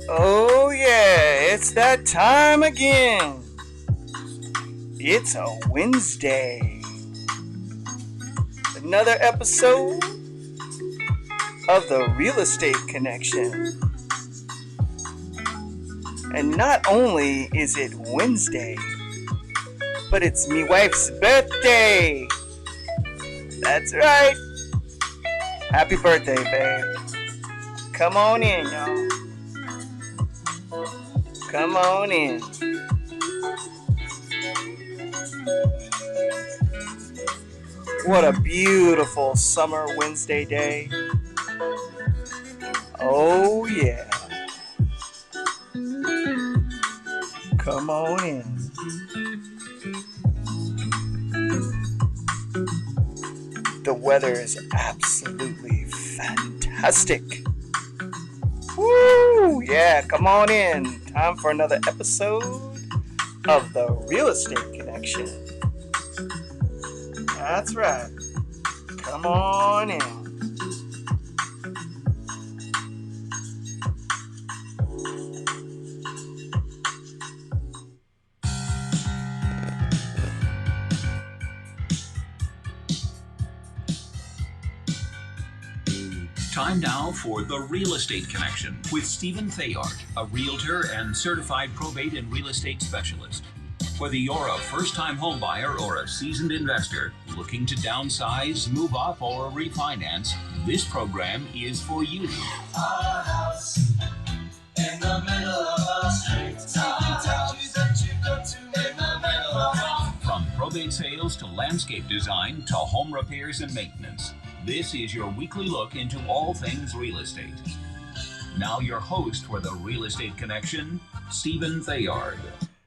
Oh, yeah, it's that time again. It's a Wednesday. Another episode of the Real Estate Connection. And not only is it Wednesday, but it's me wife's birthday. That's right. Happy birthday, babe. Come on in, y'all. Come on in. What a beautiful summer Wednesday day. Oh, yeah. Come on in. The weather is absolutely fantastic. Woo! Yeah, come on in. Time for another episode of the Real Estate Connection. That's right. Come on in. Time now for The Real Estate Connection with Stephen Thayard, a realtor and certified probate and real estate specialist. Whether you're a first-time homebuyer or a seasoned investor looking to downsize, move up, or refinance, this program is for you. Our house in the middle of our street. That you go to in the middle of our... From probate sales to landscape design to home repairs and maintenance, this is your weekly look into all things real estate. Now your host for the Real Estate Connection, Stephen Thayard.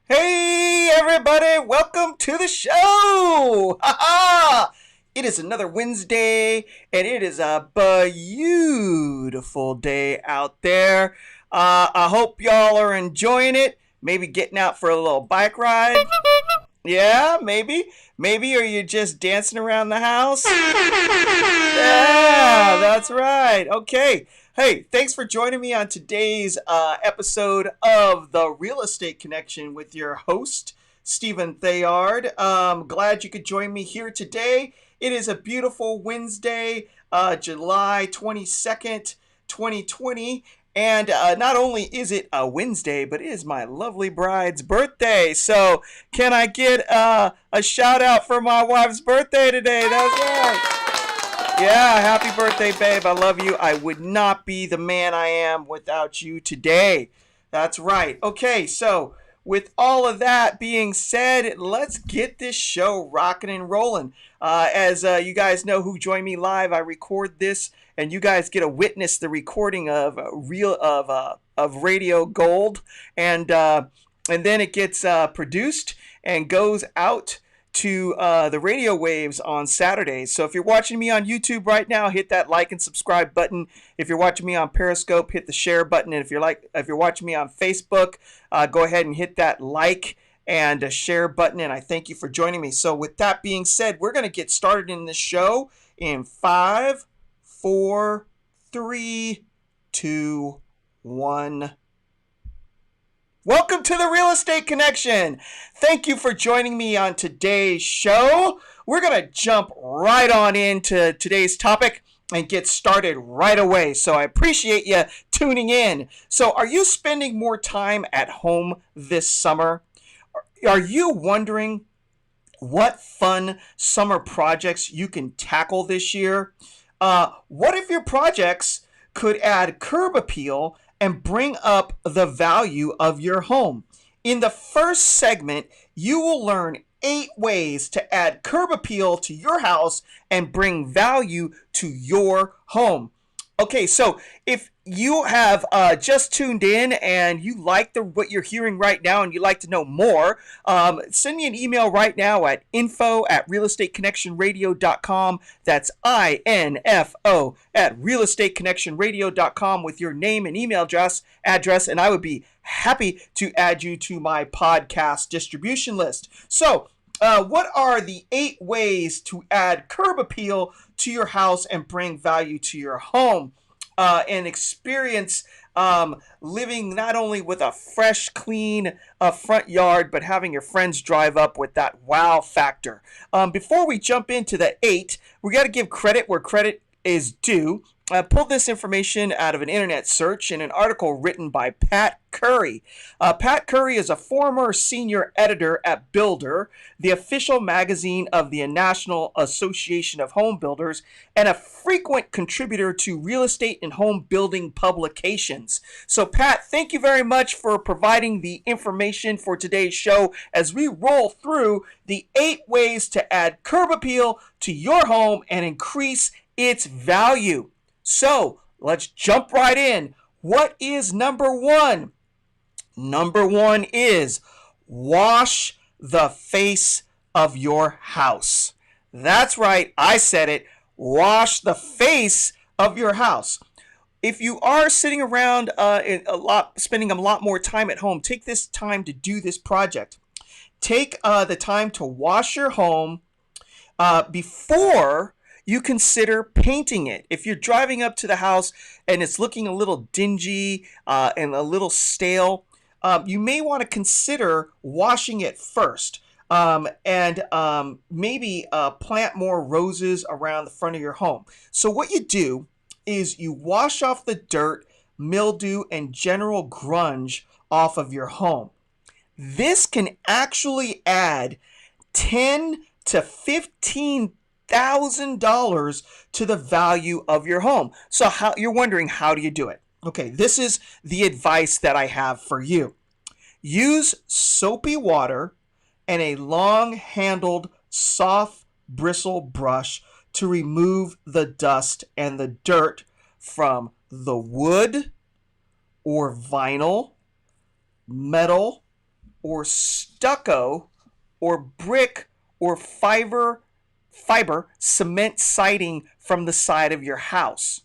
Hey, everybody. Welcome to the show. Ha-ha! It is another Wednesday, and it is a beautiful day out there. I hope y'all are enjoying it. Maybe getting out for a little bike ride. Yeah, maybe. Maybe are you just dancing around the house? Yeah, that's right. Okay. Hey, thanks for joining me on today's episode of The Real Estate Connection with your host, Stephen Thayard. Glad you could join me here today. It is a beautiful Wednesday, July 22nd, 2020. And not only is it a Wednesday, but it is my lovely bride's birthday. So can I get a shout out for my wife's birthday today? That's right. Yeah, happy birthday, babe. I love you. I would not be the man I am without you today. That's right. Okay, so with all of that being said, let's get this show rocking and rolling. As you guys know who joined me live, I record this, and you guys get to witness the recording of Radio Gold, and then it gets produced and goes out to the radio waves on Saturdays. So if you're watching me on YouTube right now, hit that like and subscribe button. If you're watching me on Periscope, hit the share button. And if you're watching me on Facebook, go ahead and hit that like and share button. And I thank you for joining me. So with that being said, we're going to get started in this show in 5, 4, 3, 2, 1. Welcome to the Real Estate Connection. Thank you for joining me on today's show. We're going to jump right on into today's topic and get started right away. So I appreciate you tuning in. So are you spending more time at home this summer? Are you wondering what fun summer projects you can tackle this year? What if your projects could add curb appeal and bring up the value of your home? In the first segment, you will learn 8 ways to add curb appeal to your house and bring value to your home. Okay, so if you have just tuned in and you like what you're hearing right now and you'd like to know more, send me an email right now at info@realestateconnectionradio.com. That's INFO at realestateconnectionradio.com with your name and email address, and I would be happy to add you to my podcast distribution list. So, what are the 8 ways to add curb appeal to your house and bring value to your home? And experience living not only with a fresh, clean front yard, but having your friends drive up with that wow factor. Before we jump into the 8, we got to give credit where credit is due. I pulled this information out of an internet search in an article written by Pat Curry. Pat Curry is a former senior editor at Builder, the official magazine of the National Association of Home Builders, and a frequent contributor to real estate and home building publications. So, Pat, thank you very much for providing the information for today's show as we roll through the 8 ways to add curb appeal to your home and increase its value. So let's jump right in. What is number 1? Number 1 is wash the face of your house. That's right, I said it. Wash the face of your house. If you are sitting around spending a lot more time at home, take this time to do this project. Take the time to wash your home before you consider painting it. If you're driving up to the house and it's looking a little dingy and a little stale, you may want to consider washing it first and maybe plant more roses around the front of your home. So what you do is you wash off the dirt, mildew, and general grunge off of your home. This can actually add $10,000 to $15,000 to the value of your home. So you're wondering, how do you do it? Okay, this is the advice that I have for you. Use soapy water and a long-handled, soft bristle brush to remove the dust and the dirt from the wood or vinyl, metal or stucco or brick or fiber cement siding from the side of your house.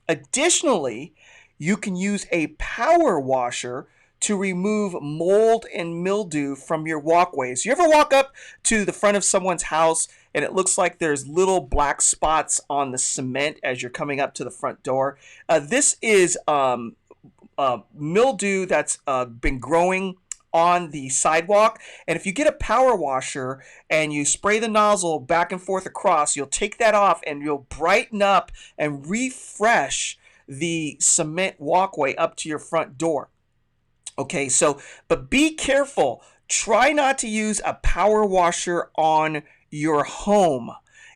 Additionally, you can use a power washer to remove mold and mildew from your walkways. You ever walk up to the front of someone's house and it looks like there's little black spots on the cement as you're coming up to the front door? This is mildew that's been growing on the sidewalk, and if you get a power washer and you spray the nozzle back and forth across, you'll take that off and you'll brighten up and refresh the cement walkway up to your front door. Okay, so but be careful. Try not to use a power washer on your home.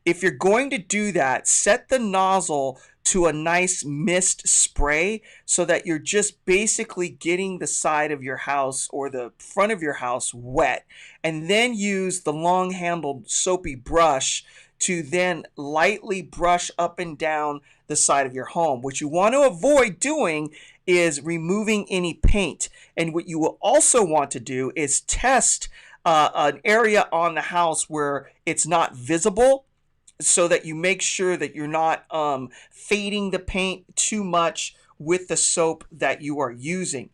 If you're going to do that, set the nozzle to a nice mist spray so that you're just basically getting the side of your house or the front of your house wet, and then use the long-handled soapy brush to then lightly brush up and down the side of your home. What you want to avoid doing is removing any paint. And what you will also want to do is test an area on the house where it's not visible, so that you make sure that you're not fading the paint too much with the soap that you are using.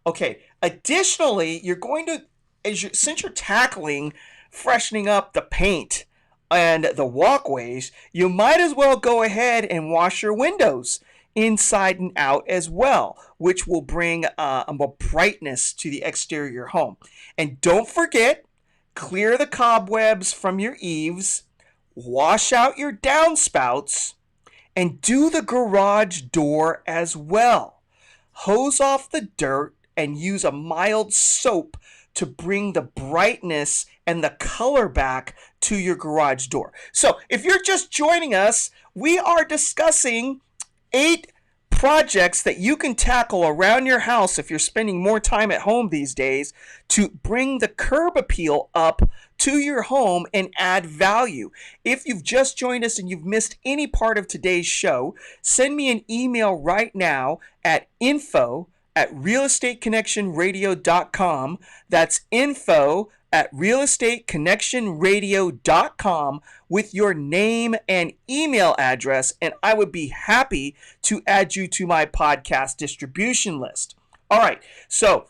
Okay, additionally, you're going to, since you're tackling freshening up the paint and the walkways, you might as well go ahead and wash your windows inside and out as well, which will bring a brightness to the exterior of your home. And don't forget, clear the cobwebs from your eaves, wash out your downspouts, and do the garage door as well. Hose off the dirt and use a mild soap to bring the brightness and the color back to your garage door. So if you're just joining us, we are discussing 8 projects that you can tackle around your house if you're spending more time at home these days to bring the curb appeal up to your home and add value. If you've just joined us and you've missed any part of today's show, send me an email right now at info@realestateconnectionradio.com. That's info@realestateconnectionradio.com with your name and email address, and I would be happy to add you to my podcast distribution list. All right, so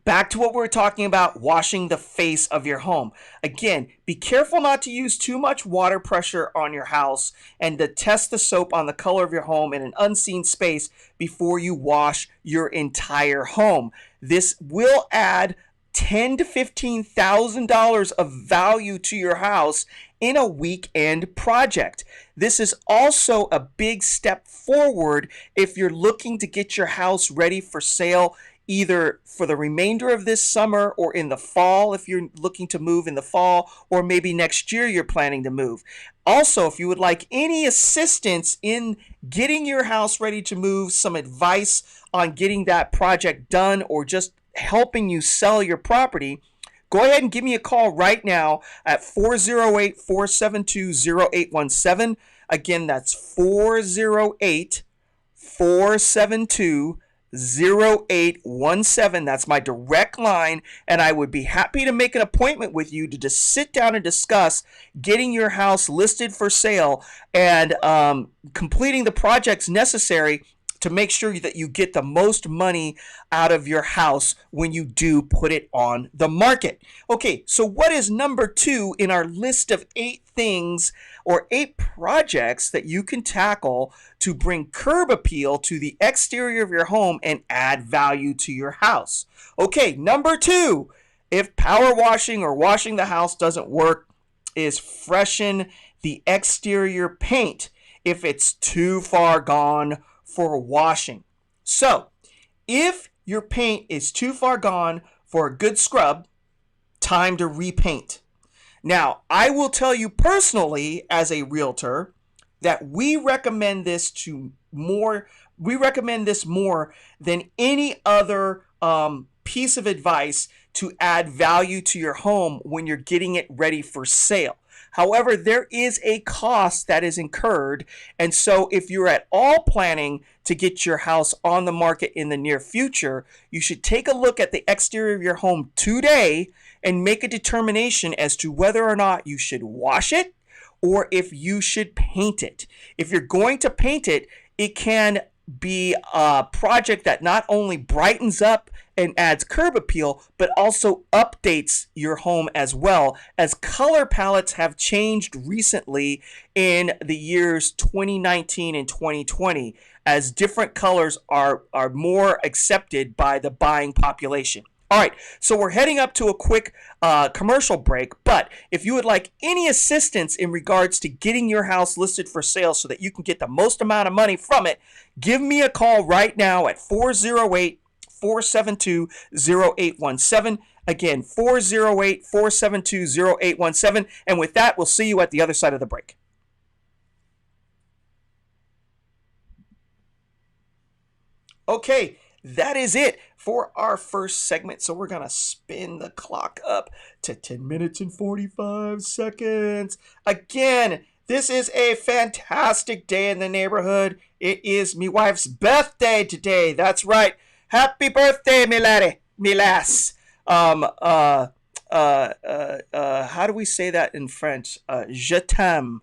Back to what we were talking about, washing the face of your home. Again, be careful not to use too much water pressure on your house and to test the soap on the color of your home in an unseen space before you wash your entire home. This will add $10,000 to $15,000 of value to your house in a weekend project. This is also a big step forward if you're looking to get your house ready for sale, either for the remainder of this summer or in the fall if you're looking to move in the fall, or maybe next year you're planning to move. Also, if you would like any assistance in getting your house ready to move, some advice on getting that project done, or just helping you sell your property, go ahead and give me a call right now at 408-472-0817. Again, that's 408-472-0817. That's my direct line, and I would be happy to make an appointment with you to just sit down and discuss getting your house listed for sale and completing the projects necessary to make sure that you get the most money out of your house when you do put it on the market. Okay, so what is number 2 in our list of 8 things or 8 projects that you can tackle to bring curb appeal to the exterior of your home and add value to your house? Okay, number 2, if power washing or washing the house doesn't work, is freshen the exterior paint if it's too far gone for washing. So, if your paint is too far gone for a good scrub, time to repaint. Now, I will tell you personally as a realtor that we recommend this more than any other piece of advice to add value to your home when you're getting it ready for sale. However, there is a cost that is incurred, and so if you're at all planning to get your house on the market in the near future, you should take a look at the exterior of your home today and make a determination as to whether or not you should wash it or if you should paint it. If you're going to paint it, it can be a project that not only brightens up and adds curb appeal, but also updates your home as well, as color palettes have changed recently in the years 2019 and 2020, as different colors are more accepted by the buying population. All right, so we're heading up to a quick commercial break, but if you would like any assistance in regards to getting your house listed for sale so that you can get the most amount of money from it, give me a call right now at 408-472-0817. Again, 408-472-0817. And with that, we'll see you at the other side of the break. Okay, that is it for our first segment. So we're going to spin the clock up to 10 minutes and 45 seconds. Again, this is a fantastic day in the neighborhood. It is me wife's birthday today. That's right. Happy birthday, me laddie, me lass. How do we say that in French? Je t'aime.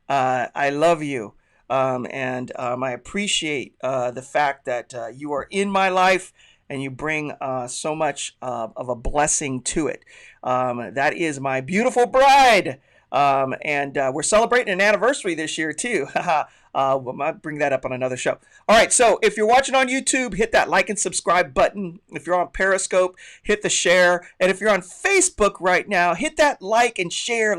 I love you. And I appreciate the fact that you are in my life and you bring so much of a blessing to it. That is my beautiful bride. And we're celebrating an anniversary this year too. We might bring that up on another show. All right, so if you're watching on YouTube, hit that like and subscribe button. If you're on Periscope, hit the share. And if you're on Facebook right now, hit that like and share.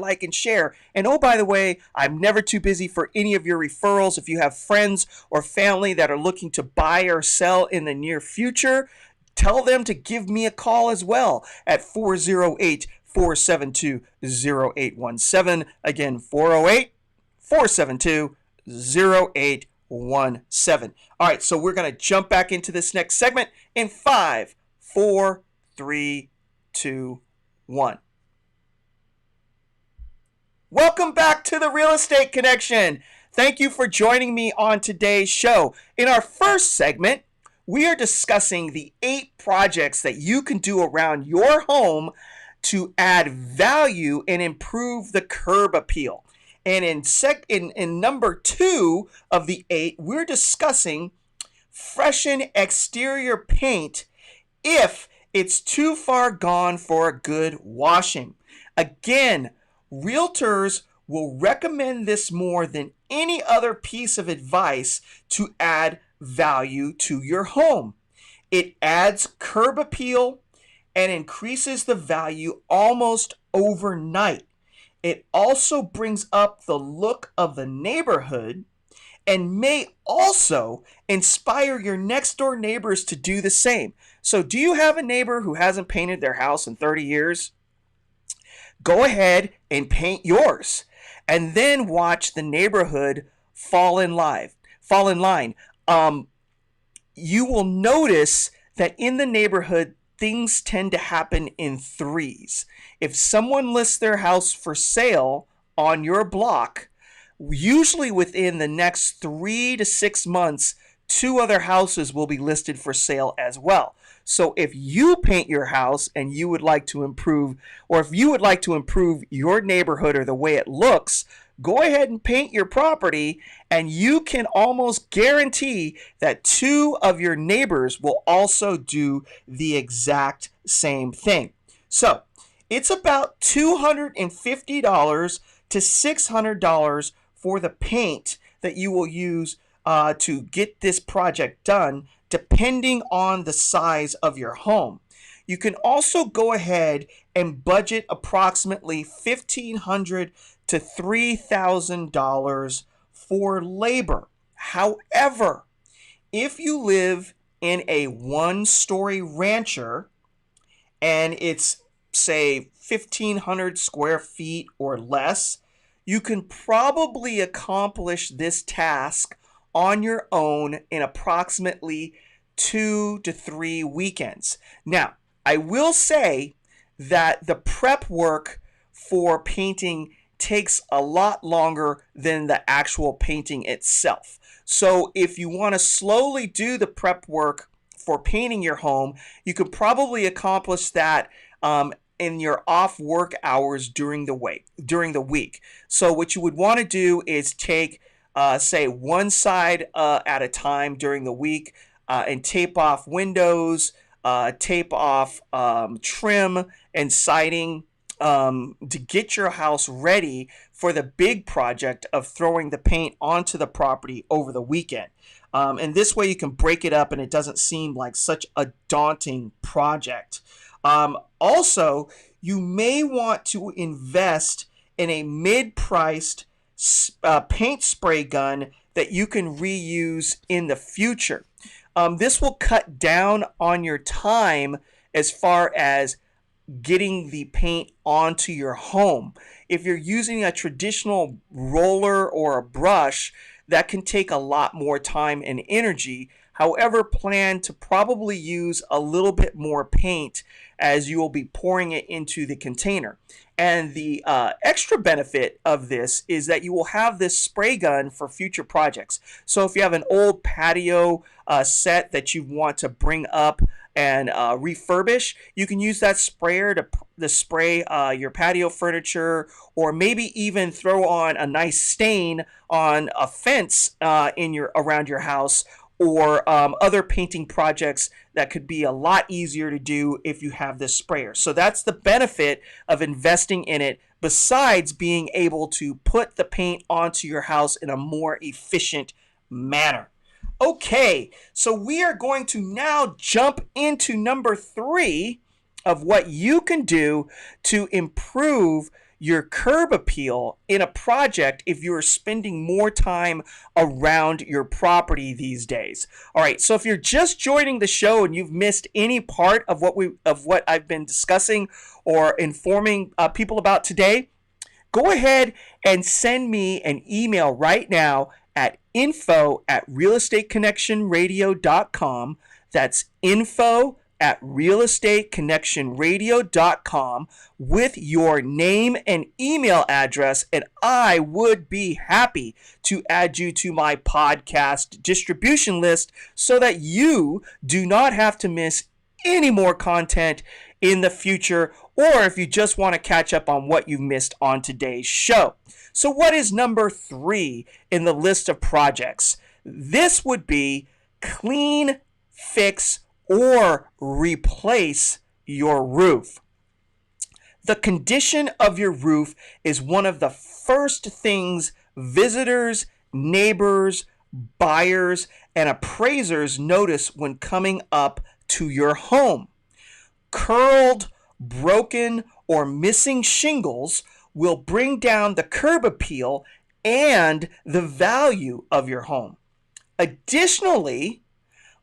And oh, by the way, I'm never too busy for any of your referrals. If you have friends or family that are looking to buy or sell in the near future, tell them to give me a call as well at 408-472-0817. Again, 408-472-0817. All right, so we're going to jump back into this next segment in 5, 4, 3, 2, 1. Welcome back to the Real Estate Connection. Thank you for joining me on today's show. In our first segment, we are discussing the 8 projects that you can do around your home to add value and improve the curb appeal. And in number 2 of the 8, we're discussing freshen exterior paint if It's too far gone for a good washing. Again, realtors will recommend this more than any other piece of advice to add value to your home. It adds curb appeal and increases the value almost overnight. It also brings up the look of the neighborhood and may also inspire your next door neighbors to do the same. So, do you have a neighbor who hasn't painted their house in 30 years? Go ahead and paint yours, and then watch the neighborhood fall in line. You will notice that in the neighborhood, things tend to happen in threes. If someone lists their house for sale on your block, usually within the next 3 to 6 months, 2 other houses will be listed for sale as well. So if you paint your house and you would like to improve, or if you would like to improve your neighborhood or the way it looks, go ahead and paint your property, and you can almost guarantee that 2 of your neighbors will also do the exact same thing. So it's about $250 to $600 for the paint that you will use to get this project done, depending on the size of your home. You can also go ahead and budget approximately $1,500 to $3,000 for labor. However, if you live in a one-story rancher and it's, say, 1,500 square feet or less, you can probably accomplish this task on your own in approximately 2 to 3 weekends. Now, I will say that the prep work for painting takes a lot longer than the actual painting itself. So if you want to slowly do the prep work for painting your home, you could probably accomplish that in your off work hours during the week. So what you would want to do is take say one side at a time during the week and tape off windows, tape off trim and siding to get your house ready for the big project of throwing the paint onto the property over the weekend. And this way you can break it up and it doesn't seem like such a daunting project. Also, you may want to invest in a mid-priced paint spray gun that you can reuse in the future. This will cut down on your time as far as getting the paint onto your home. If you're using a traditional roller or a brush, that can take a lot more time and energy. However, plan to probably use a little bit more paint as you will be pouring it into the container. And the extra benefit of this is that you will have this spray gun for future projects. So if you have an old patio set that you want to bring up and refurbish, you can use that sprayer to spray your patio furniture, or maybe even throw on a nice stain on a fence around your house, or other painting projects that could be a lot easier to do if you have this sprayer. So that's the benefit of investing in it, besides being able to put the paint onto your house in a more efficient manner. Okay, so we are going to now jump into number 3 of what you can do to improve your curb appeal in a project if you are spending more time around your property these days. All right, so if you're just joining the show and you've missed any part of what I've been discussing or informing people about today, go ahead and send me an email right now at info@realestateconnectionradio.com. That's info@realestateconnectionradio.com with your name and email address, and I would be happy to add you to my podcast distribution list so that you do not have to miss any more content in the future, or if you just want to catch up on what you missed on today's show. So what is number 3 in the list of projects? This would be clean, fix, or replace your roof. The condition of your roof is one of the first things visitors, neighbors, buyers, and appraisers notice when coming up to your home. Curled, broken, or missing shingles will bring down the curb appeal and the value of your home. Additionally,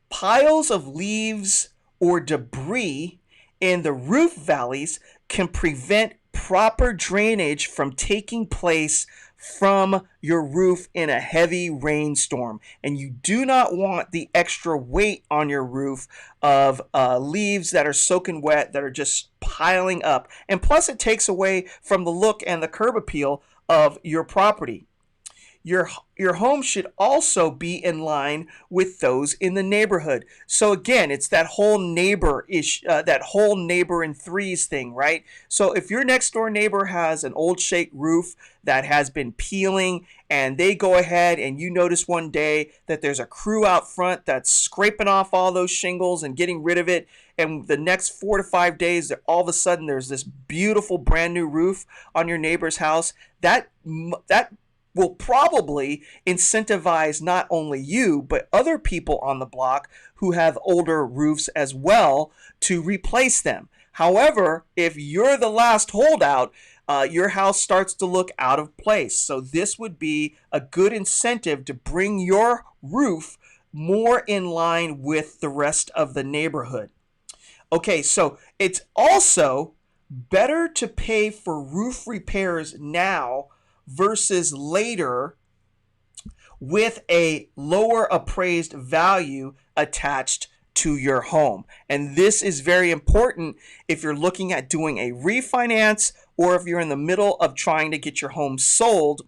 piles of leaves or debris in the roof valleys can prevent proper drainage from taking place from your roof in a heavy rainstorm. And you do not want the extra weight on your roof of leaves that are soaking wet, that are just piling up. And plus, it takes away from the look and the curb appeal of your property. Your home should also be in line with those in the neighborhood. So again, it's that whole neighbor in threes thing, right? So if your next door neighbor has an old shake roof that has been peeling, and they go ahead and you notice one day that there's a crew out front that's scraping off all those shingles and getting rid of it, and the next 4 to 5 days, all of a sudden there's this beautiful brand new roof on your neighbor's house, that will probably incentivize not only you, but other people on the block who have older roofs as well to replace them. However, if you're the last holdout, your house starts to look out of place. So this would be a good incentive to bring your roof more in line with the rest of the neighborhood. Okay, so it's also better to pay for roof repairs now versus later with a lower appraised value attached to your home. And this is very important if you're looking at doing a refinance, or if you're in the middle of trying to get your home sold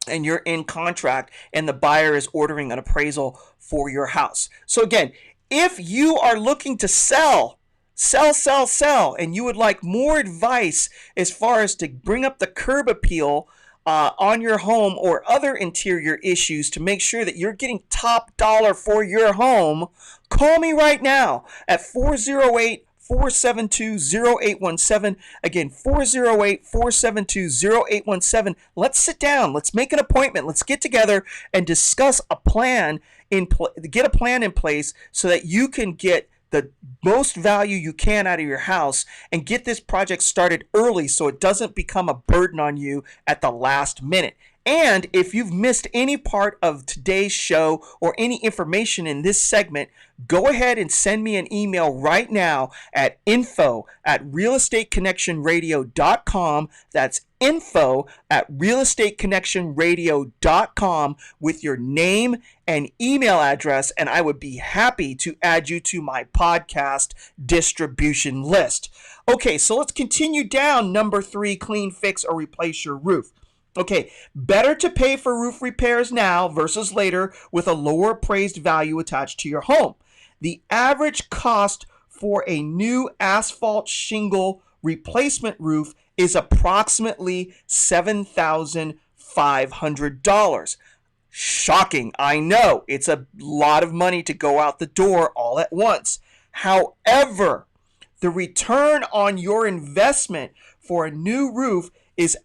and you're in contract and the buyer is ordering an appraisal for your house. So again, if you are looking to sell, and you would like more advice as far as to bring up the curb appeal on your home or other interior issues to make sure that you're getting top dollar for your home, call me right now at 408-472-0817. Again, 408-472-0817. Let's sit down. Let's make an appointment. Let's get together and discuss a plan get a plan in place so that you can get the most value you can out of your house and get this project started early so it doesn't become a burden on you at the last minute. And if you've missed any part of today's show or any information in this segment, go ahead and send me an email right now at info@realestateconnectionradio.com. That's info@realestateconnectionradio.com with your name and email address, and I would be happy to add you to my podcast distribution list. Okay, so let's continue down. Number 3, clean, fix, or replace your roof. Okay, better to pay for roof repairs now versus later with a lower appraised value attached to your home. The average cost for a new asphalt shingle replacement roof is approximately $7,500. Shocking, I know. It's a lot of money to go out the door all at once. However, the return on your investment for a new roof is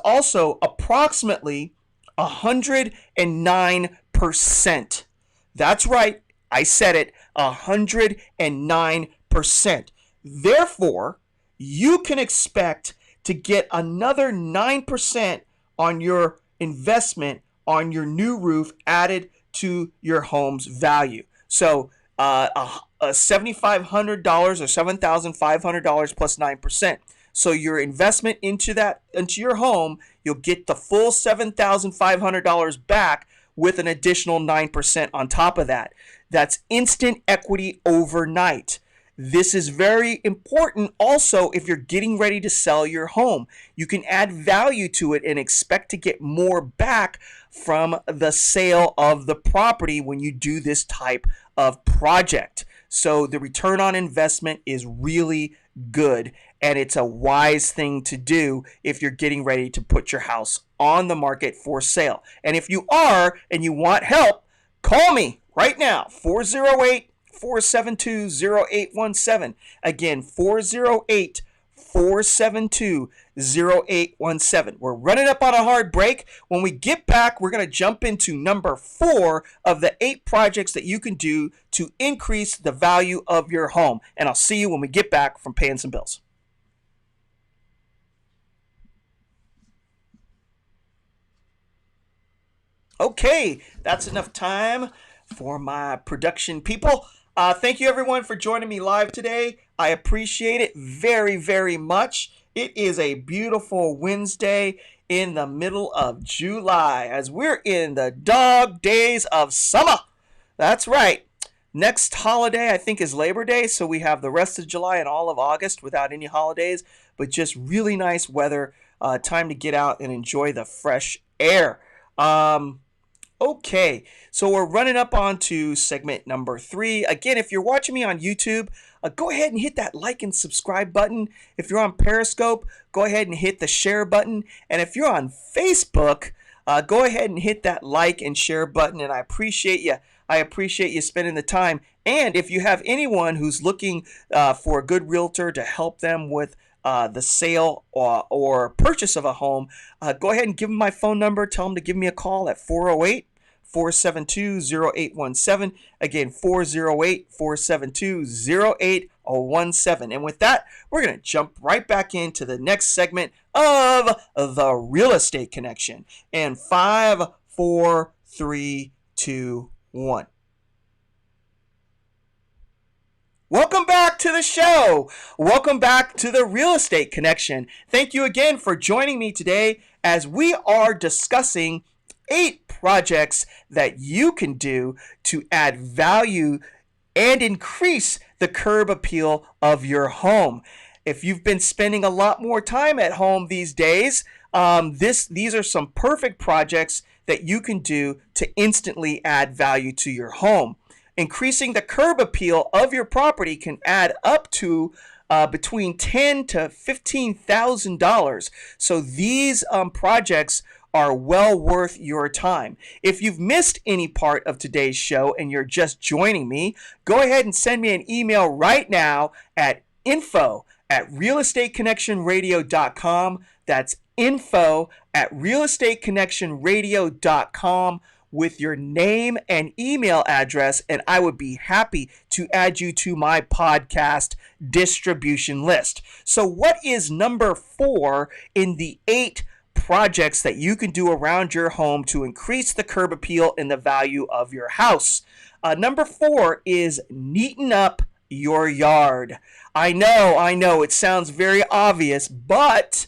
also approximately 109%. That's right, I said it, 109%. Therefore, you can expect to get another 9% on your investment on your new roof added to your home's value. So $7,500 or $7,500 plus 9%. So your investment into your home, you'll get the full $7,500 back with an additional 9% on top of that. That's instant equity overnight. This is very important also if you're getting ready to sell your home. You can add value to it and expect to get more back from the sale of the property when you do this type of project. So the return on investment is really good, and it's a wise thing to do if you're getting ready to put your house on the market for sale. And if you are and you want help, call me right now, 408 408-472-0817. Again, 408-472-0817. We're running up on a hard break. When we get back, we're going to jump into number 4 of the 8 projects that you can do to increase the value of your home. And I'll see you when we get back from paying some bills. Okay, that's enough time for my production people. Thank you everyone for joining me live today. I appreciate it very, very much. It is a beautiful Wednesday in the middle of July as we're in the dog days of summer. That's right. Next holiday, I think, is Labor Day, so we have the rest of July and all of August without any holidays, but just really nice weather. Time to get out and enjoy the fresh air. Okay, so we're running up onto segment number 3. Again, if you're watching me on YouTube, go ahead and hit that like and subscribe button. If you're on Periscope, go ahead and hit the share button. And if you're on Facebook, go ahead and hit that like and share button. And I appreciate you. I appreciate you spending the time. And if you have anyone who's looking for a good realtor to help them with the sale or purchase of a home, go ahead and give them my phone number. Tell them to give me a call at 408-472-0817. Again, 408-472-0817. And with that, we're going to jump right back into the next segment of the Real Estate Connection. And 5, 4, 3, 2, 1. Welcome back to the show. Welcome back to the Real Estate Connection. Thank you again for joining me today as we are discussing 8 projects that you can do to add value and increase the curb appeal of your home. If you've been spending a lot more time at home these days, these are some perfect projects that you can do to instantly add value to your home. Increasing the curb appeal of your property can add up to between $10,000 to $15,000. So these projects are well worth your time. If you've missed any part of today's show and you're just joining me, go ahead and send me an email right now at info@realestateconnectionradio.com. That's info@realestateconnectionradio.com with your name and email address, and I would be happy to add you to my podcast distribution list. So what is number 4 in the 8 projects that you can do around your home to increase the curb appeal and the value of your house? Number 4 is neaten up your yard. I know, it sounds very obvious, but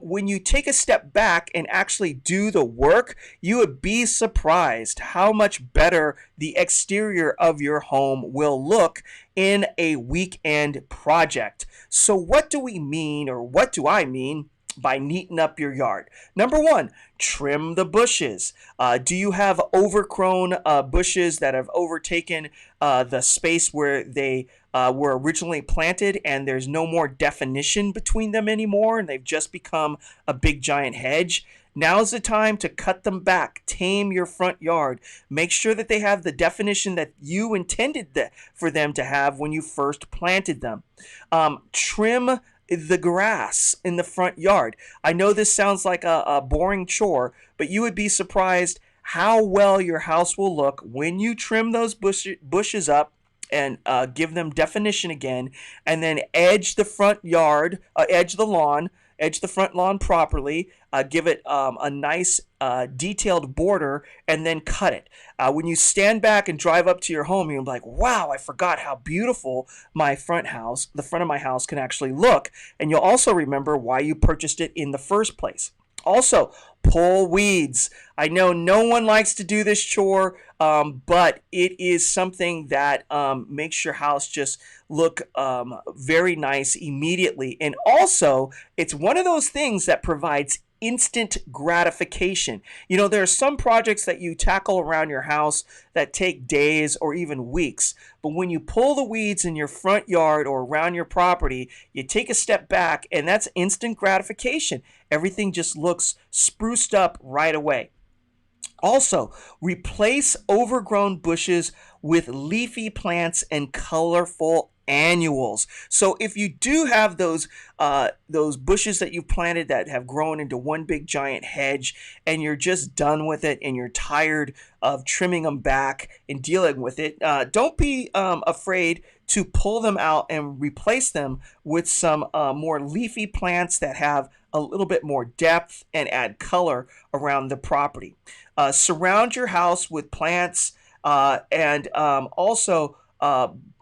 when you take a step back and actually do the work, you would be surprised how much better the exterior of your home will look in a weekend project. So what do we mean, or what do I mean by neaten up your yard? Number 1, trim the bushes. Do you have overgrown bushes that have overtaken the space where they were originally planted, and there's no more definition between them anymore, and they've just become a big giant hedge? Now's the time to cut them back, tame your front yard, make sure that they have the definition that you intended for them to have when you first planted them. Trim the grass in the front yard. I know this sounds like a boring chore, but you would be surprised how well your house will look when you trim those bushes up and give them definition again, and then edge the front yard, edge the front lawn properly, give it a nice detailed border, and then cut it. When you stand back and drive up to your home, you're like, wow, I forgot how beautiful the front of my house can actually look. And you'll also remember why you purchased it in the first place. Also, pull weeds. I know no one likes to do this chore, but it is something that makes your house just look very nice immediately. And also, it's one of those things that provides instant gratification. You know, there are some projects that you tackle around your house that take days or even weeks. But when you pull the weeds in your front yard or around your property, you take a step back, and that's instant gratification. Everything just looks spruced up right away. Also, replace overgrown bushes with leafy plants and colorful annuals. So if you do have those bushes that you've planted that have grown into one big giant hedge, and you're just done with it and you're tired of trimming them back and dealing with it, don't be afraid to pull them out and replace them with some more leafy plants that have a little bit more depth and add color around the property. Surround your house with plants, and also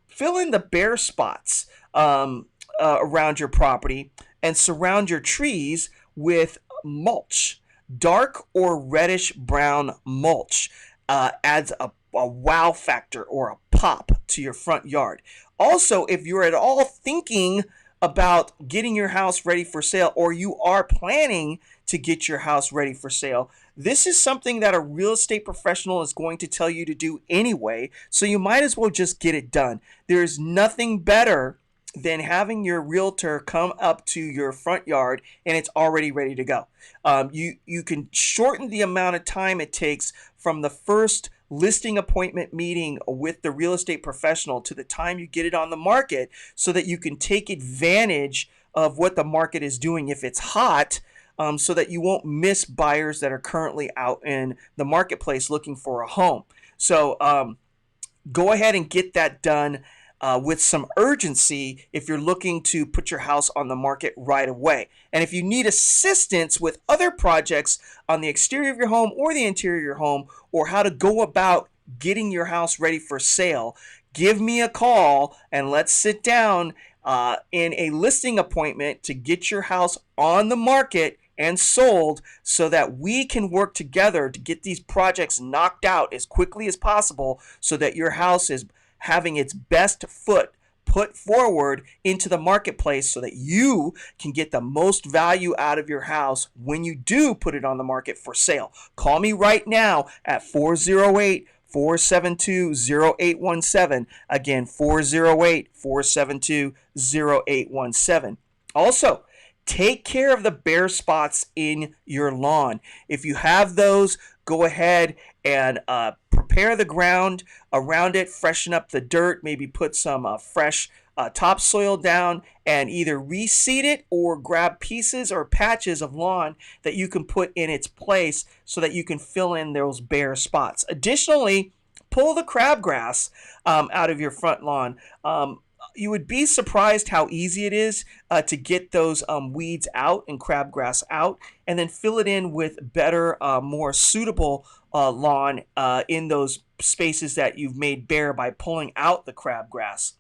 fill in the bare spots around your property, and surround your trees with mulch. Dark or reddish brown mulch adds a wow factor or a pop to your front yard. Also, if you're at all thinking about getting your house ready for sale, or you are planning to get your house ready for sale, this is something that a real estate professional is going to tell you to do anyway, so you might as well just get it done. There's nothing better than having your realtor come up to your front yard and it's already ready to go. You can shorten the amount of time it takes from the first listing appointment meeting with the real estate professional to the time you get it on the market, so that you can take advantage of what the market is doing if it's hot, so that you won't miss buyers that are currently out in the marketplace looking for a home. So go ahead and get that done with some urgency if you're looking to put your house on the market right away. And if you need assistance with other projects on the exterior of your home or the interior of your home, or how to go about getting your house ready for sale, give me a call and let's sit down in a listing appointment to get your house on the market and sold, so that we can work together to get these projects knocked out as quickly as possible, so that your house is having its best foot put forward into the marketplace, so that you can get the most value out of your house when you do put it on the market for sale. Call me right now at 408-472-0817. Again, 408-472-0817. Also, take care of the bare spots in your lawn. If you have those, go ahead and prepare the ground around it, freshen up the dirt, maybe put some fresh topsoil down, and either reseed it or grab pieces or patches of lawn that you can put in its place, so that you can fill in those bare spots. Additionally, pull the crabgrass out of your front lawn. You would be surprised how easy it is to get those weeds out and crabgrass out, and then fill it in with better, more suitable lawn in those spaces that you've made bare by pulling out the crabgrass.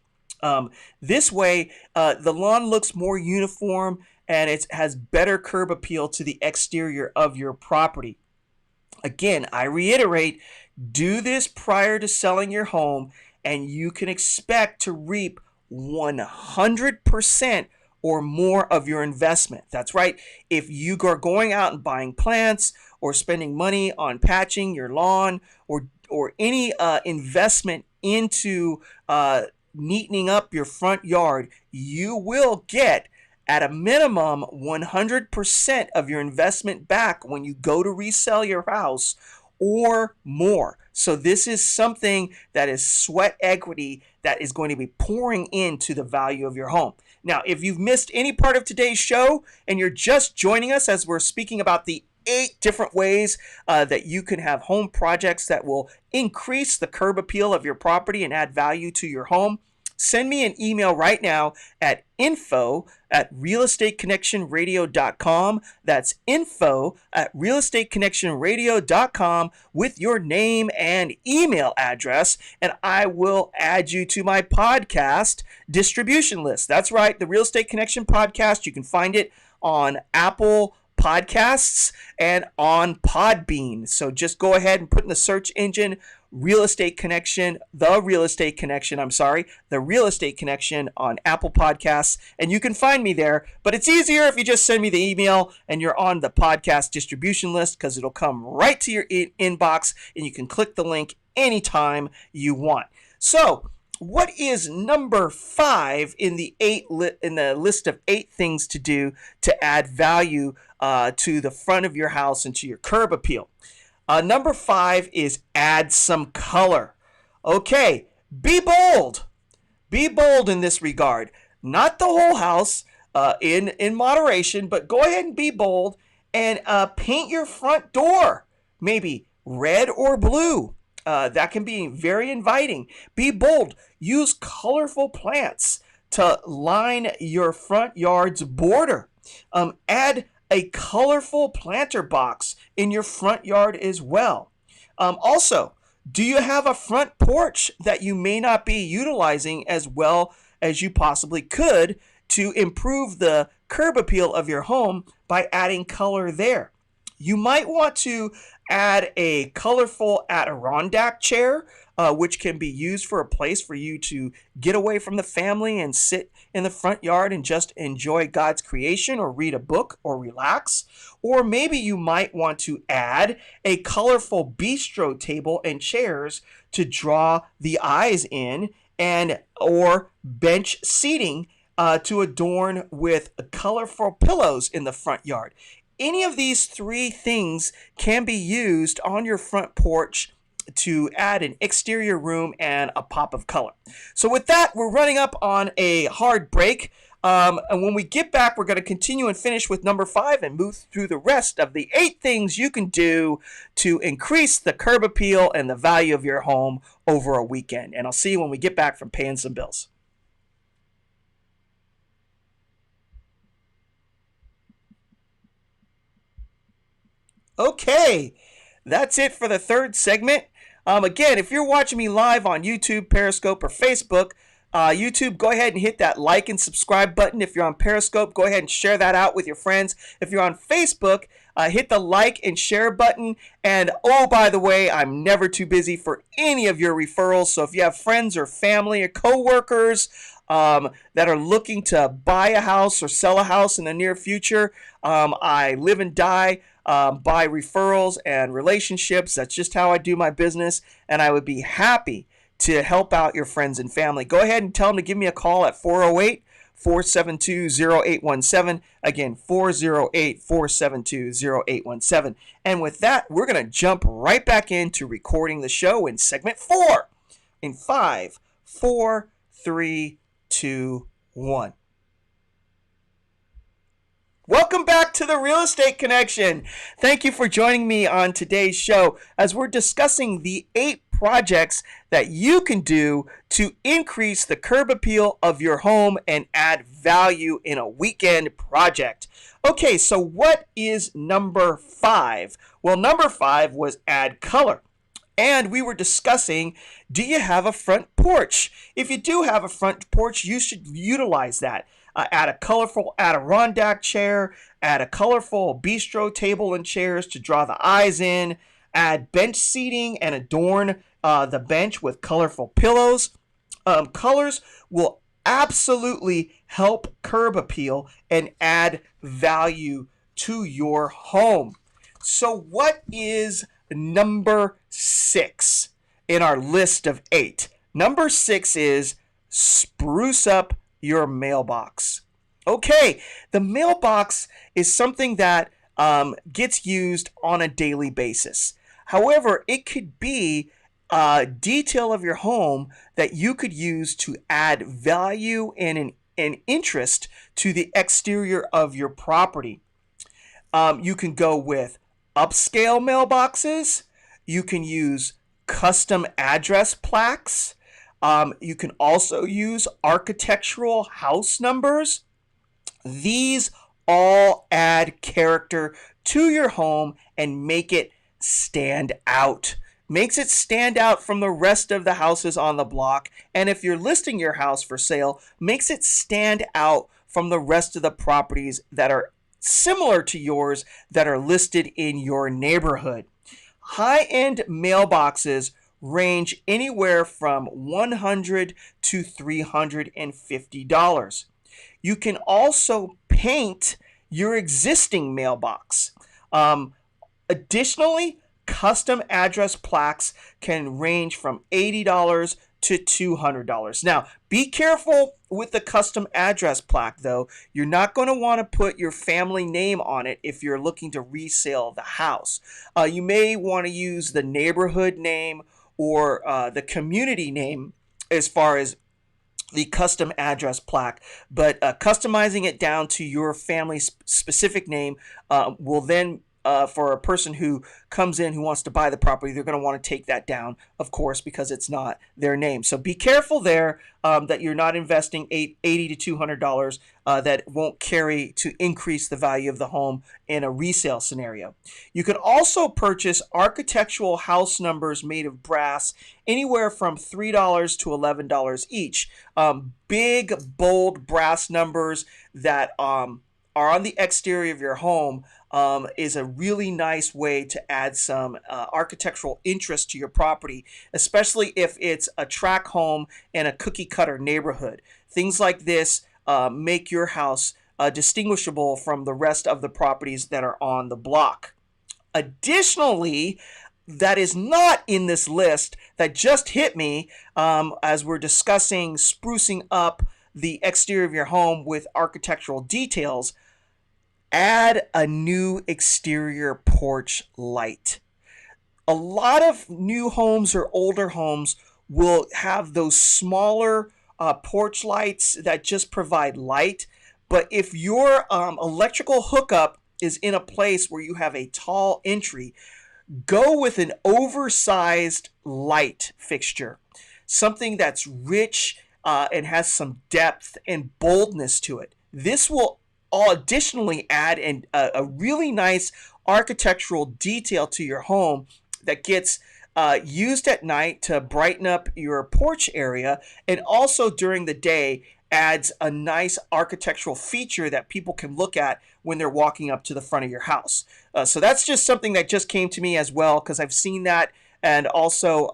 This way, the lawn looks more uniform, and it has better curb appeal to the exterior of your property. Again, I reiterate, do this prior to selling your home, and you can expect to reap 100% or more of your investment. That's right. If you are going out and buying plants, or spending money on patching your lawn, or any investment into neatening up your front yard, you will get at a minimum 100% of your investment back when you go to resell your house, or more. So this is something that is sweat equity that is going to be pouring into the value of your home. Now, if you've missed any part of today's show and you're just joining us as we're speaking about the 8 different ways that you can have home projects that will increase the curb appeal of your property and add value to your home, send me an email right now at info@realestateconnectionradio.com. That's info@realestateconnectionradio.com with your name and email address, and I will add you to my podcast distribution list. That's right, the Real Estate Connection podcast. You can find it on Apple Podcasts and on Podbean. So just go ahead and put in the search engine Real Estate Connection, The Real Estate Connection on Apple Podcasts, and you can find me there. But it's easier if you just send me the email and you're on the podcast distribution list, because it'll come right to your inbox and you can click the link anytime you want. So, what is number 5 in the list of 8 things to do to add value to the front of your house and to your curb appeal? Number 5 is add some color. Okay, be bold. Be bold in this regard. Not the whole house, in moderation, but go ahead and be bold and paint your front door, maybe red or blue. That can be very inviting. Be bold. Use colorful plants to line your front yard's border. Add a colorful planter box in your front yard as well. Also, do you have a front porch that you may not be utilizing as well as you possibly could to improve the curb appeal of your home by adding color there? You might want to add a colorful Adirondack chair, which can be used for a place for you to get away from the family and sit in the front yard and just enjoy God's creation or read a book or relax. Or maybe you might want to add a colorful bistro table and chairs to draw the eyes in, and or bench seating to adorn with colorful pillows in the front yard. Any of these 3 things can be used on your front porch to add an exterior room and a pop of color. So with that, we're running up on a hard break. And when we get back, we're going to continue and finish with number 5 and move through the rest of the 8 things you can do to increase the curb appeal and the value of your home over a weekend. And I'll see you when we get back from paying some bills. Okay, that's it for the 3rd segment. Again, if you're watching me live on YouTube, Periscope, or Facebook, YouTube, go ahead and hit that like and subscribe button. If you're on Periscope, go ahead and share that out with your friends. If you're on Facebook, hit the like and share button. And oh, by the way, I'm never too busy for any of your referrals. So if you have friends or family or coworkers that are looking to buy a house or sell a house in the near future, I live and die by referrals and relationships. That's just how I do my business, and I would be happy to help out your friends and family. Go ahead and tell them to give me a call at 408-472-0817. Again, 408-472-0817. And with that, we're going to jump right back into recording the show in segment 4 in 5, 4, 3, 2, 1. Welcome back to the Real Estate Connection. Thank you for joining me on today's show as we're discussing the 8 projects that you can do to increase the curb appeal of your home and add value in a weekend project. Okay, so what is number 5? Well, number 5 was add color. And we were discussing, do you have a front porch? If you do have a front porch, you should utilize that. Add a colorful Adirondack chair, add a colorful bistro table and chairs to draw the eyes in, add bench seating and adorn the bench with colorful pillows. Colors will absolutely help curb appeal and add value to your home. So what is number 6 in our list of 8? Number 6 is spruce up your mailbox. Okay, the mailbox is something that gets used on a daily basis. However, it could be a detail of your home that you could use to add value and an interest to the exterior of your property. You can go with upscale mailboxes. You can use custom address plaques. You can also use architectural house numbers. These all add character to your home and make it stand out. Makes it stand out from the rest of the houses on the block. And if you're listing your house for sale, makes it stand out from the rest of the properties that are similar to yours that are listed in your neighborhood. High-end mailboxes range anywhere from $100 to $350. You can also paint your existing mailbox. Additionally, Custom address plaques can range from $80 to $200. Now, be careful with the custom address plaque, though. You're not going to want to put your family name on it if you're looking to resell the house. You may want to use the neighborhood name or the community name as far as the custom address plaque, but customizing it down to your family specific name will then for a person who comes in who wants to buy the property, they're going to want to take that down, of course, because it's not their name. So be careful there that you're not investing $80 to $200 that won't carry to increase the value of the home in a resale scenario. You can also purchase architectural house numbers made of brass anywhere from $3 to $11 each. Big, bold brass numbers that are on the exterior of your home is a really nice way to add some architectural interest to your property, especially if it's a tract home in a cookie cutter neighborhood. Things like this make your house distinguishable from the rest of the properties that are on the block. Additionally, that is not in this list that just hit me as we're discussing sprucing up the exterior of your home with architectural details. Add a new exterior porch light. A lot of new homes or older homes will have those smaller porch lights that just provide light. But if your electrical hookup is in a place where you have a tall entry, go with an oversized light fixture, something that's rich and has some depth and boldness to it. This will additionally add a really nice architectural detail to your home that gets used at night to brighten up your porch area, and also during the day adds a nice architectural feature that people can look at when they're walking up to the front of your house. So that's just something that just came to me as well, because I've seen that and also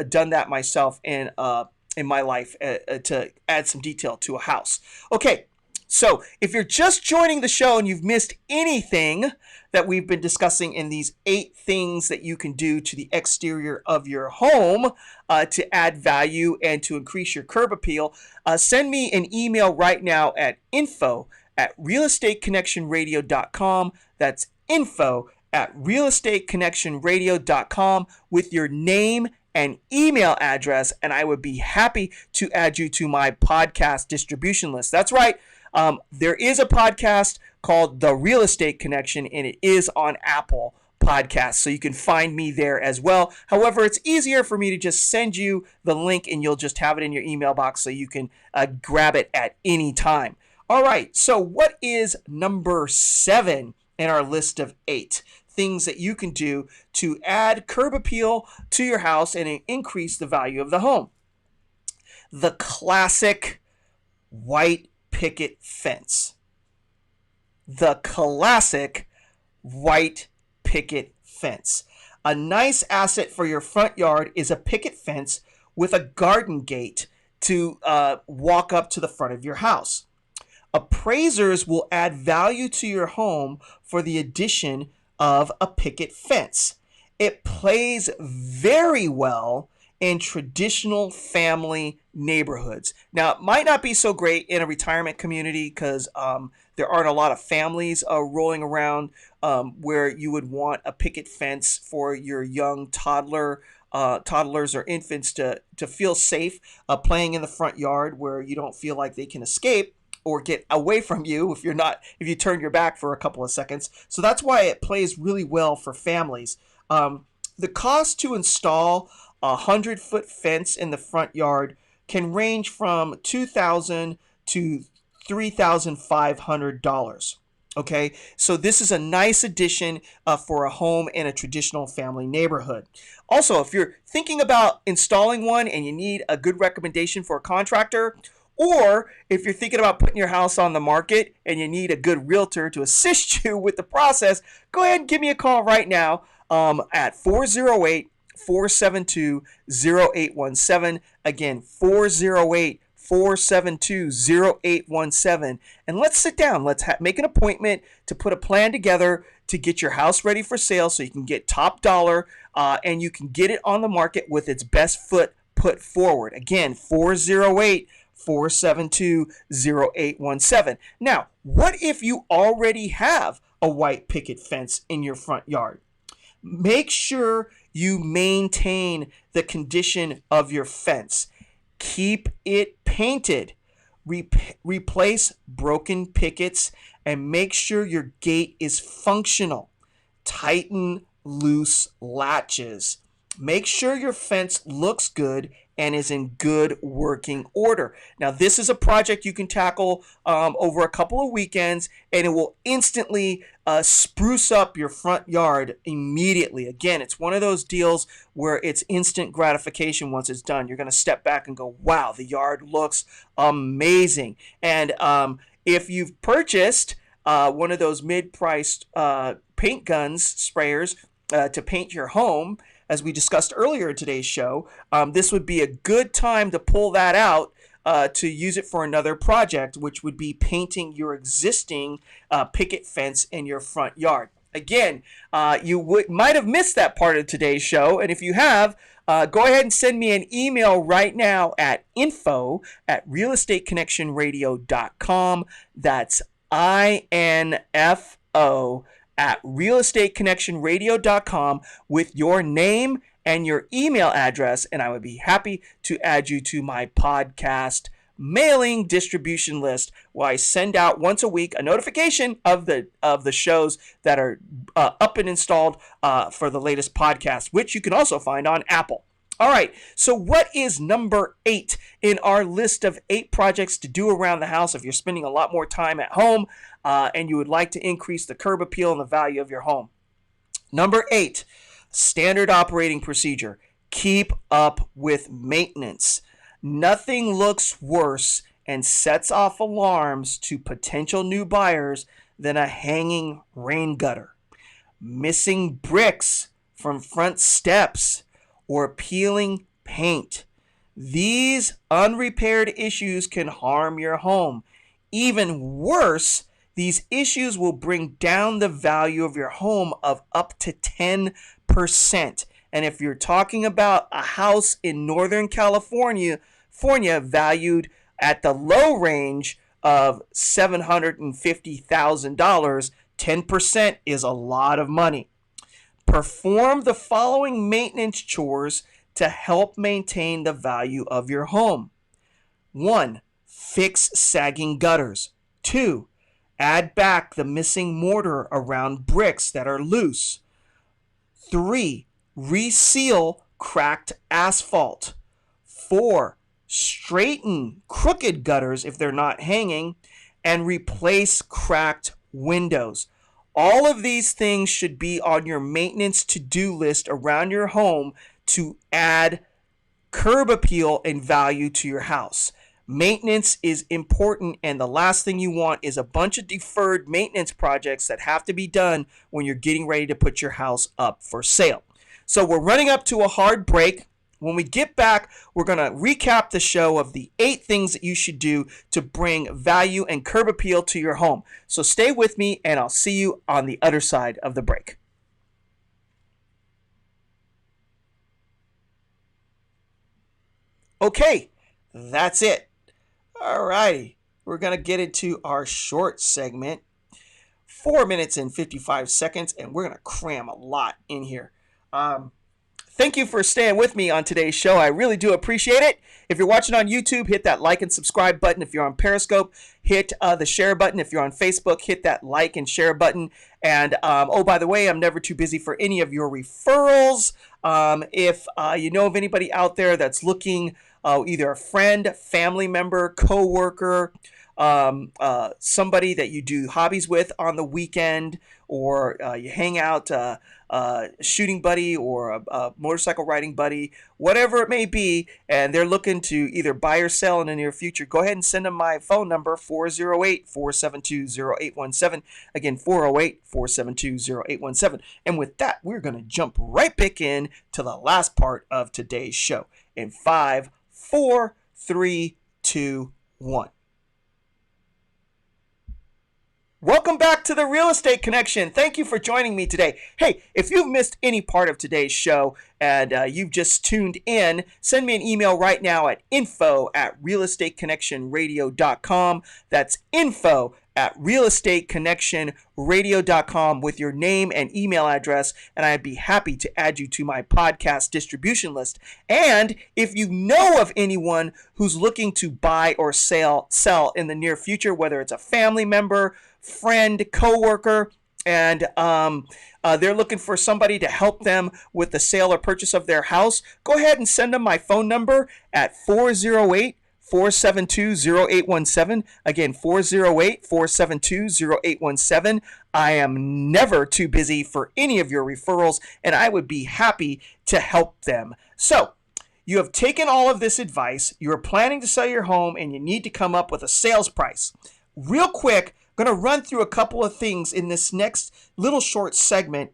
done that myself in my life to add some detail to a house. Okay. So if you're just joining the show and you've missed anything that we've been discussing in these 8 things that you can do to the exterior of your home to add value and to increase your curb appeal, send me an email right now at info@realestateconnectionradio.com. That's info@realestateconnectionradio.com with your name and email address, and I would be happy to add you to my podcast distribution list. That's right. There is a podcast called The Real Estate Connection, and it is on Apple Podcasts, so you can find me there as well. However, it's easier for me to just send you the link, and you'll just have it in your email box so you can grab it at any time. All right, so what is number 7 in our list of 8 things that you can do to add curb appeal to your house and increase the value of the home? The classic white picket fence. The classic white picket fence. A nice asset for your front yard is a picket fence with a garden gate to walk up to the front of your house. Appraisers will add value to your home for the addition of a picket fence. It plays very well in traditional family neighborhoods. Now, it might not be so great in a retirement community because there aren't a lot of families rolling around where you would want a picket fence for your young toddlers or infants to feel safe playing in the front yard where you don't feel like they can escape or get away from you if you turn your back for a couple of seconds. So that's why it plays really well for families. The cost to install a 100-foot fence in the front yard can range from $2,000 to $3,500. Okay, so this is a nice addition for a home in a traditional family neighborhood. Also, if you're thinking about installing one and you need a good recommendation for a contractor, or if you're thinking about putting your house on the market and you need a good realtor to assist you with the process, go ahead and give me a call right now at 408-472-0817. Again, 408-472-0817. And let's sit down. Let's make an appointment to put a plan together to get your house ready for sale so you can get top dollar and you can get it on the market with its best foot put forward. Again, 408-472-0817. Now, what if you already have a white picket fence in your front yard? Make sure you maintain the condition of your fence. Keep it painted. Replace broken pickets and make sure your gate is functional. Tighten loose latches. Make sure your fence looks good and is in good working order. Now, this is a project you can tackle over a couple of weekends, and it will instantly spruce up your front yard immediately. Again, it's one of those deals where it's instant gratification once it's done. You're going to step back and go, wow, the yard looks amazing. And if you've purchased one of those mid-priced paint guns, sprayers, to paint your home, as we discussed earlier in today's show, this would be a good time to pull that out to use it for another project, which would be painting your existing picket fence in your front yard. Again, you might have missed that part of today's show, and if you have, go ahead and send me an email right now at info@realestateconnectionradio.com. That's INFO at realestateconnectionradio.com with your name and your email address, and I would be happy to add you to my podcast mailing distribution list, where I send out once a week a notification of the shows that are up and installed for the latest podcast, which you can also find on Apple. All right, so what is number 8 in our list of 8 projects to do around the house if you're spending a lot more time at home and you would like to increase the curb appeal and the value of your home? Number 8, standard operating procedure. Keep up with maintenance. Nothing looks worse and sets off alarms to potential new buyers than a hanging rain gutter, missing bricks from front steps, or peeling paint. These unrepaired issues can harm your home. Even worse, these issues will bring down the value of your home of up to 10%. And if you're talking about a house in Northern California valued at the low range of $750,000, 10% is a lot of money. Perform the following maintenance chores to help maintain the value of your home. 1. Fix sagging gutters. 2. Add back the missing mortar around bricks that are loose. 3. Reseal cracked asphalt. 4. Straighten crooked gutters if they're not hanging, and replace cracked windows. All of these things should be on your maintenance to-do list around your home to add curb appeal and value to your house. Maintenance is important, and the last thing you want is a bunch of deferred maintenance projects that have to be done when you're getting ready to put your house up for sale. So we're running up to a hard break. When we get back, we're going to recap the show of the 8 things that you should do to bring value and curb appeal to your home. So stay with me, and I'll see you on the other side of the break. Okay, that's it. All righty, we're going to get into our short segment. 4 minutes and 55 seconds, and we're going to cram a lot in here. Thank you for staying with me on today's show. I really do appreciate it. If you're watching on YouTube, hit that like and subscribe button. If you're on Periscope, hit the share button. If you're on Facebook, hit that like and share button. And, oh, by the way, I'm never too busy for any of your referrals. If you know of anybody out there that's looking, either a friend, family member, coworker, somebody that you do hobbies with on the weekend, or you hang out, shooting buddy or a motorcycle riding buddy, whatever it may be, and they're looking to either buy or sell in the near future, go ahead and send them my phone number, 408-472-0817. Again, 408-472-0817. And with that, we're going to jump right back in to the last part of today's show in 5, 4, 3, 2, 1. Welcome back to the Real Estate Connection. Thank you for joining me today. Hey, if you've missed any part of today's show and you've just tuned in, send me an email right now at info@realestateconnectionradio.com. That's info@realestateconnectionradio.com with your name and email address, and I'd be happy to add you to my podcast distribution list. And if you know of anyone who's looking to buy or sell in the near future, whether it's a family member, friend, coworker, and they're looking for somebody to help them with the sale or purchase of their house, go ahead and send them my phone number at 408-472-0817. Again, 408-472-0817. I am never too busy for any of your referrals, and I would be happy to help them. So, you have taken all of this advice, you are planning to sell your home, and you need to come up with a sales price. Real quick, I'm going to run through a couple of things in this next little short segment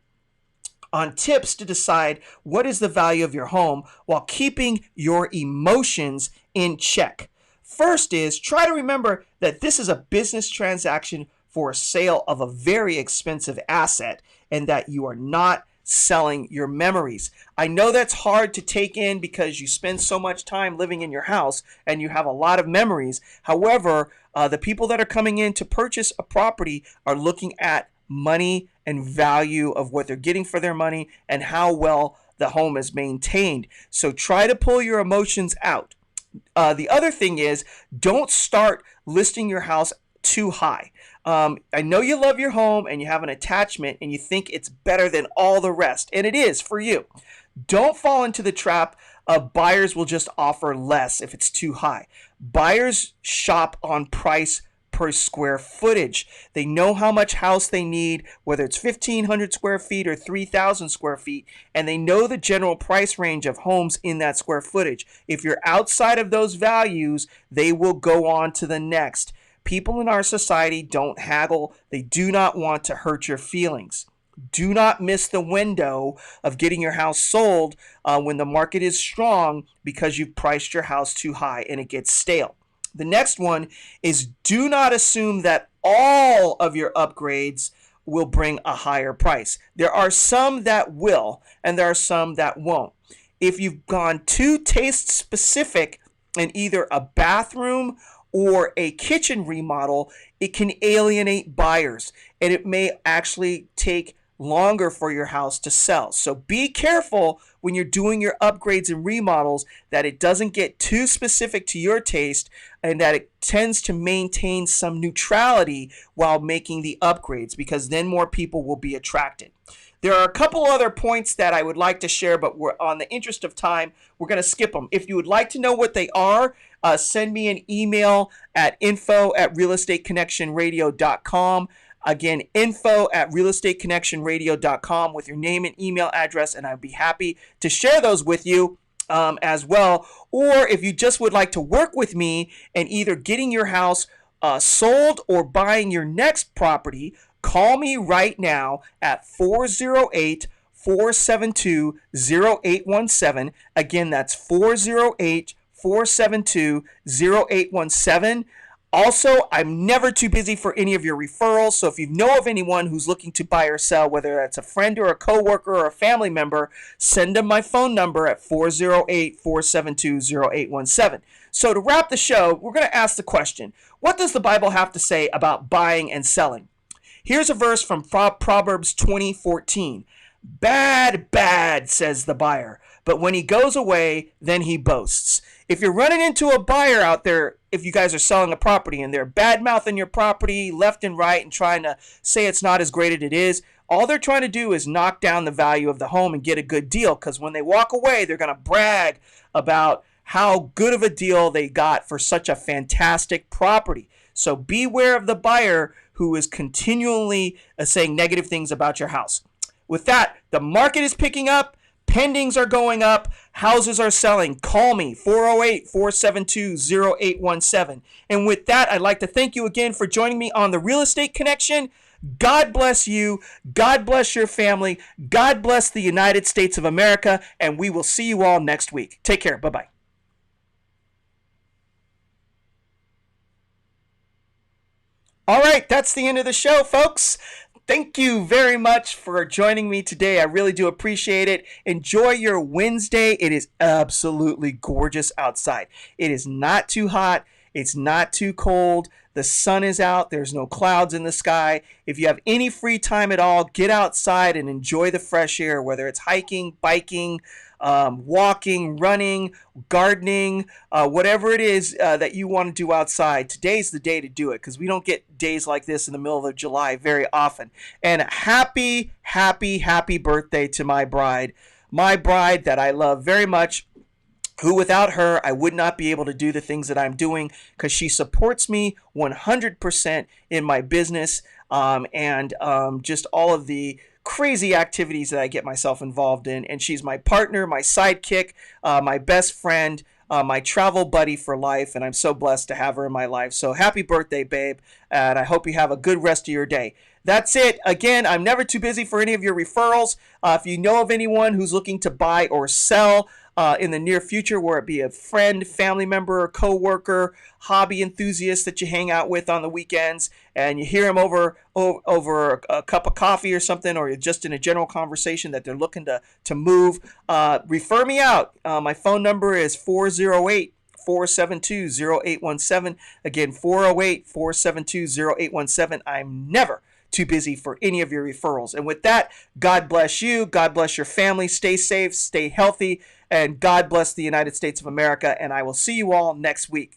on tips to decide what is the value of your home while keeping your emotions in check. First is try to remember that this is a business transaction for a sale of a very expensive asset and that you are not selling your memories. I know that's hard to take in because you spend so much time living in your house and you have a lot of memories. However, the people that are coming in to purchase a property are looking at money and value of what they're getting for their money and how well the home is maintained. So try to pull your emotions out. The other thing is, don't start listing your house too high. I know you love your home and you have an attachment and you think it's better than all the rest, and it is for you. Don't fall into the trap of buyers will just offer less if it's too high. Buyers shop on price per square footage. They know how much house they need, whether it's 1,500 square feet or 3,000 square feet, and they know the general price range of homes in that square footage. If you're outside of those values, they will go on to the next. People in our society don't haggle. They do not want to hurt your feelings. Do not miss the window of getting your house sold when the market is strong because you've priced your house too high and it gets stale. The next one is do not assume that all of your upgrades will bring a higher price. There are some that will, and there are some that won't. If you've gone too taste specific in either a bathroom or a kitchen remodel, it can alienate buyers and it may actually take longer for your house to sell. So be careful when you're doing your upgrades and remodels that it doesn't get too specific to your taste and that it tends to maintain some neutrality while making the upgrades, because then more people will be attracted. There are a couple other points that I would like to share, but we're on the interest of time, we're going to skip them. If you would like to know what they are, send me an email at info@realestateconnectionradio.com. Again, info@realestateconnectionradio.com with your name and email address, and I'd be happy to share those with you as well. Or if you just would like to work with me in either getting your house sold or buying your next property, call me right now at 408-472-0817. Again, that's 408-472-0817. Also, I'm never too busy for any of your referrals, so if you know of anyone who's looking to buy or sell, whether that's a friend or a coworker or a family member, send them my phone number at 408-472-0817. So to wrap the show, we're going to ask the question, what does the Bible have to say about buying and selling? Here's a verse from Proverbs 20:14. Bad, bad, says the buyer, but when he goes away, then he boasts. If you're running into a buyer out there, if you guys are selling a property and they're bad-mouthing your property left and right and trying to say it's not as great as it is, all they're trying to do is knock down the value of the home and get a good deal, because when they walk away, they're going to brag about how good of a deal they got for such a fantastic property. So beware of the buyer who is continually saying negative things about your house. With that, the market is picking up. Pendings are going up. Houses are selling. Call me, 408-472-0817. And with that, I'd like to thank you again for joining me on the Real Estate Connection. God bless you. God bless your family. God bless the United States of America. And we will see you all next week. Take care. Bye-bye. All right, that's the end of the show, folks. Thank you very much for joining me today. I really do appreciate it. Enjoy your Wednesday. It is absolutely gorgeous outside. It is not too hot. It's not too cold. The sun is out. There's no clouds in the sky. If you have any free time at all, get outside and enjoy the fresh air, whether it's hiking, biking, walking, running, gardening, whatever it is that you want to do outside. Today's the day to do it because we don't get days like this in the middle of July very often. And happy, happy, happy birthday to my bride that I love very much, who without her, I would not be able to do the things that I'm doing because she supports me 100% in my business and just all of the crazy activities that I get myself involved in. And she's my partner, my sidekick, my best friend, my travel buddy for life. And I'm so blessed to have her in my life. So happy birthday, babe. And I hope you have a good rest of your day. That's it. Again, I'm never too busy for any of your referrals. If you know of anyone who's looking to buy or sell in the near future, where it be a friend, family member, co-worker, hobby enthusiast that you hang out with on the weekends, and you hear them over a cup of coffee or something, or you're just in a general conversation that they're looking to move, refer me out. My phone number is 408-472-0817. Again, 408-472-0817. I'm never too busy for any of your referrals. And with that, God bless you. God bless your family. Stay safe, stay healthy, and God bless the United States of America. And I will see you all next week.